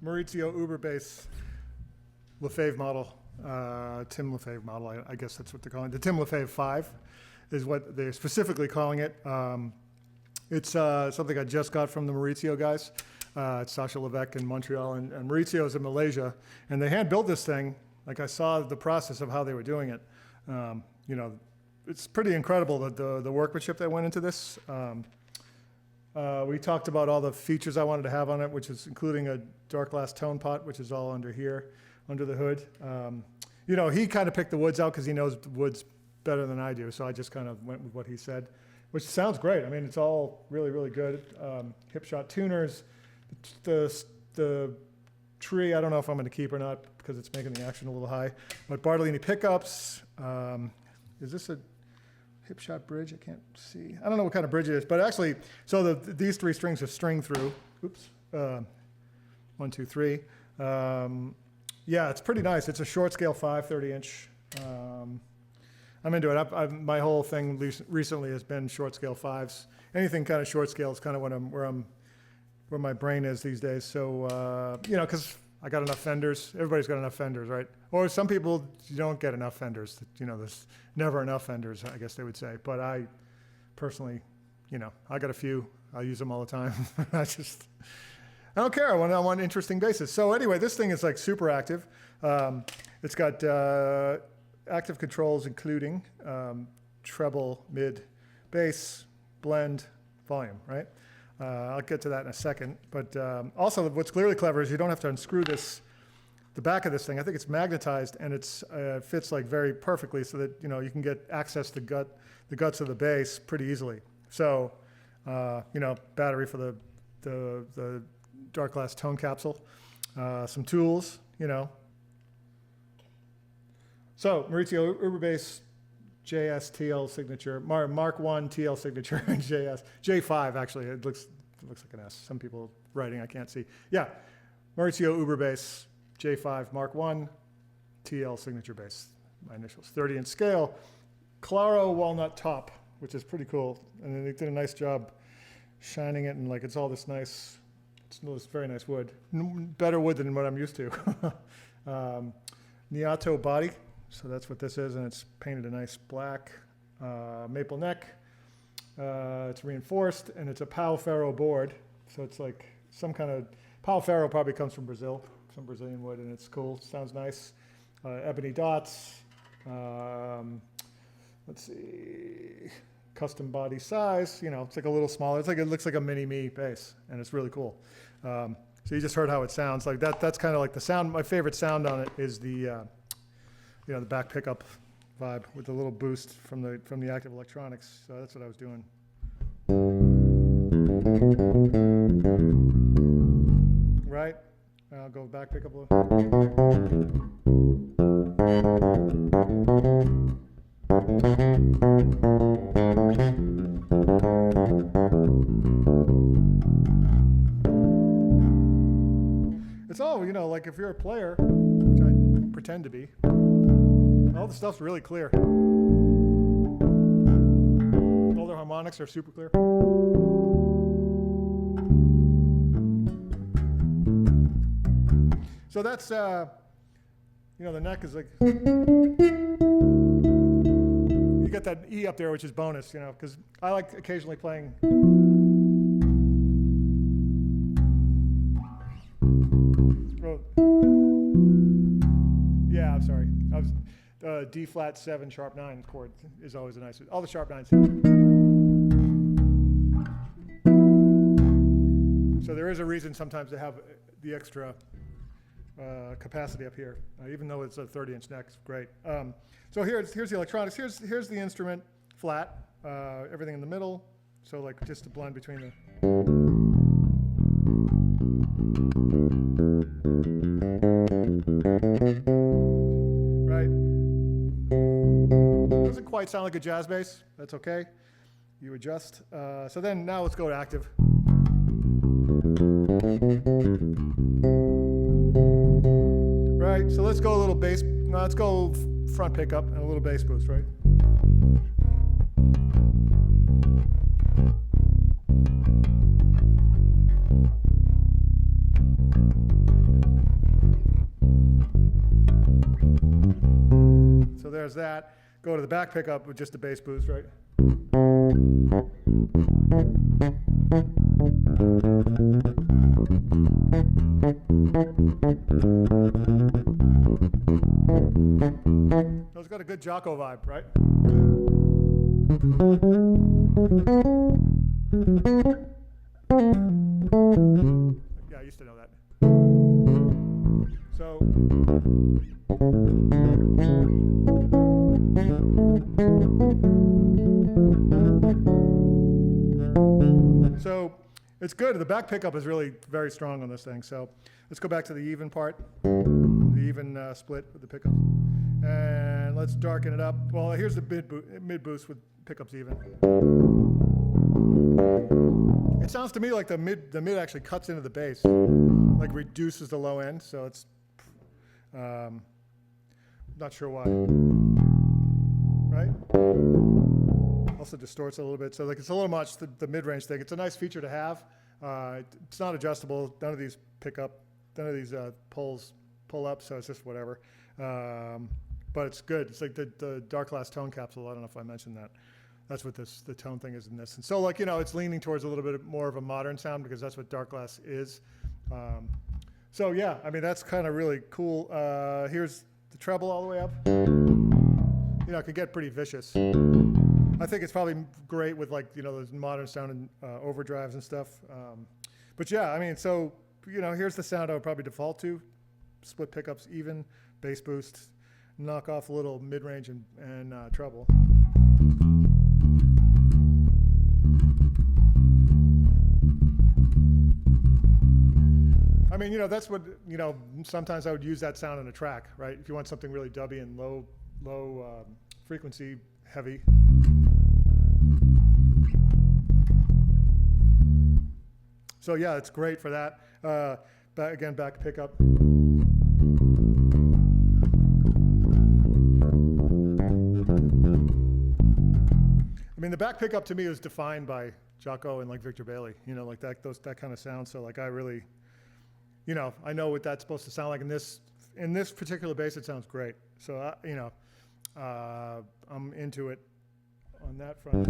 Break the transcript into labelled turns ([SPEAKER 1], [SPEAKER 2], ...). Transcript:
[SPEAKER 1] Maurizio Uber Bass Lefebvre model, Tim Lefebvre model, I guess that's what they're calling it. The Tim Lefebvre 5 is what they're specifically calling it. It's something I just got from the Maurizio guys. It's Sasha Levesque in Montreal, and Maurizio is in Malaysia. And they hand built this thing. Like, I saw the process of how they were doing it. You know, it's pretty incredible that the workmanship that went into this. We talked about all the features I wanted to have on it, which is including a dark glass tone pot, which is all under here, under the hood. You know, he kind of picked the woods out because he knows the woods better than I do, so I just kind of went with what he said, which sounds great. I mean, it's all really, really good. Hip shot tuners, the tree, I don't know if I'm going to keep or not because it's making the action a little high, but Bartolini pickups. Is this a hip shot bridge? I can't see. I don't know what kind of bridge it is, but actually, so these three strings are string through. Oops. 1, 2, 3. Yeah, it's pretty nice. It's a short scale 5, 30-inch. I'm into it. My whole thing recently has been short scale 5s. Anything kind of short scale is kind of where my brain is these days. So you know, because I got enough fenders. Everybody's got enough fenders, right? Or some people, you don't get enough fenders. You know, there's never enough fenders, I guess they would say. But I personally, you know, I got a few. I use them all the time. I don't care. I want interesting basses. So anyway, this thing is like super active. It's got active controls, including treble, mid, bass, blend, volume, right? I'll get to that in a second. But also what's clearly clever is you don't have to unscrew the back of this thing. I think it's magnetized, and it fits like very perfectly so that, you know, you can get access to the guts of the bass pretty easily. So, you know, battery for the dark glass tone capsule, some tools, you know. So Maurizio Uber Bass JS TL signature, Mark 1 TL signature, and J5 actually, it looks like an S. Some people writing, I can't see. Yeah, Maurizio Uber Bass J5 Mark 1 TL signature bass, my initials, 30-inch scale, Claro walnut top, which is pretty cool, and they did a nice job shining it, and like it's all this nice, it's very nice wood, better wood than what I'm used to. Niato body. So that's what this is, and it's painted a nice black maple neck. It's reinforced, and it's a Pau Ferro board. So it's like some kind of, Pau Ferro probably comes from Brazil, some Brazilian wood, and it's cool, sounds nice. Ebony dots, let's see, custom body size, you know, it's like a little smaller. It's like, it looks like a mini me bass, and it's really cool. So you just heard how it sounds. Like that's kind of like the sound, my favorite sound on it is the, you know, the back pickup, vibe with a little boost from the active electronics. So that's what I was doing. Right? I'll go back, pick up a little. It's all, like if you're a player, which I pretend to be, all the stuff's really clear. All the harmonics are super clear. So that's, the neck is like, you get that E up there, which is bonus, because I like occasionally playing. Yeah, I'm sorry. I was D flat 7 sharp 9 chord is always a nice. All the sharp 9s. So there is a reason sometimes to have the extra capacity up here, even though it's a 30-inch neck. It's great. So here's the electronics. Here's the instrument flat. Everything in the middle. So like just a blend between the. Right. Doesn't quite sound like a jazz bass. That's okay. You adjust. So then now let's go to active. Right. So let's go a little bass. No, let's go front pickup and a little bass boost. Right. So there's that. Go to the back pickup with just a bass boost, right? So it's got a good Jocko vibe, right? Yeah, I used to know that. So it's good. The back pickup is really very strong on this thing. So let's go back to the even part, the even split with the pickup. And let's darken it up. Well, here's the mid boost with pickups even. It sounds to me like the mid actually cuts into the bass, like reduces the low end. So it's not sure why. Right? Also distorts a little bit. So like it's a little much, the mid-range thing. It's a nice feature to have. It's not adjustable. None of these pulls pull up, so it's just whatever. But it's good. It's like the Dark Glass tone capsule. I don't know if I mentioned that. That's what the tone thing is in this. And so like, it's leaning towards a little bit more of a modern sound because that's what Dark Glass is. So yeah, I mean, that's kind of really cool. Here's the treble all the way up. It can get pretty vicious. I think it's probably great with like, those modern sounding overdrives and stuff. But yeah, I mean, so, here's the sound I would probably default to. Split pickups, even, bass boost, knock off a little mid-range and treble. I mean, that's what, sometimes I would use that sound in a track, right? If you want something really dubby and low frequency heavy. So yeah, it's great for that. Back pickup. I mean, the back pickup to me is defined by Jocko and like Victor Bailey, like that kind of sound. So like I really, I know what that's supposed to sound like in this particular bass. It sounds great. So I'm into it on that front.